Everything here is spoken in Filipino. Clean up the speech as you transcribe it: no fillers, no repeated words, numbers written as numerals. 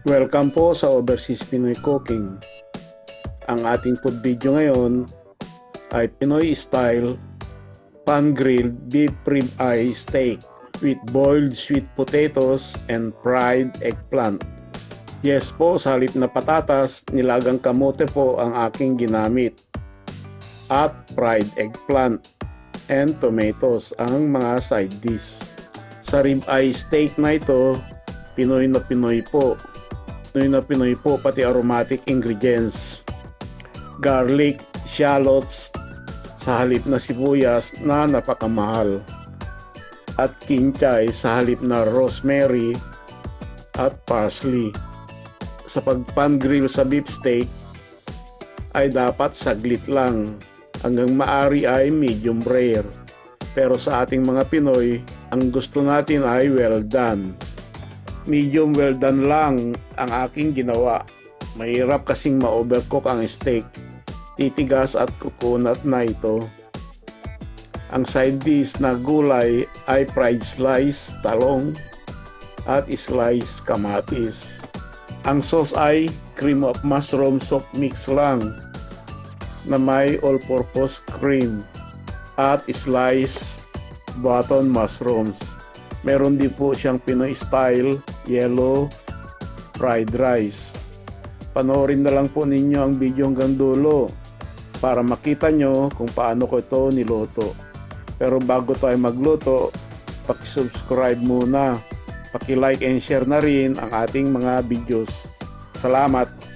Welcome po sa Overseas Pinoy Cooking. Ang ating food video ngayon ay Pinoy style pan-grilled beef rib-eye steak with boiled sweet potatoes and fried eggplant. Yes po, sa halip na patatas, nilagang kamote po ang aking ginamit at fried eggplant and tomatoes ang mga side dish. Sa rib-eye steak na ito, Pinoy na Pinoy po. Pinoy na Pinoy po, pati aromatic ingredients. Garlic, shallots, sa halip na sibuyas na napakamahal. At kinchay sa halip na rosemary at parsley. Sa pag-pan-grill sa beef steak ay dapat saglit lang. Hanggang maari ay medium rare. Pero sa ating mga Pinoy, ang gusto natin ay well done. Medium well done lang ang aking ginawa. Mahirap kasing ma-overcook ang steak. Titigas at coconut na ito. Ang side dish na gulay ay fried slice talong at slice kamatis. Ang sauce ay cream of mushroom soup mix lang na may all-purpose cream at slice button mushrooms. Meron din po siyang Pinoy style yellow fried rice. Panoorin na lang po ninyo ang video hanggang dulo para makita nyo kung paano ko ito niluto. Pero bago tayo magluto, paki-subscribe muna, paki-like and share na rin ang ating mga videos. Salamat!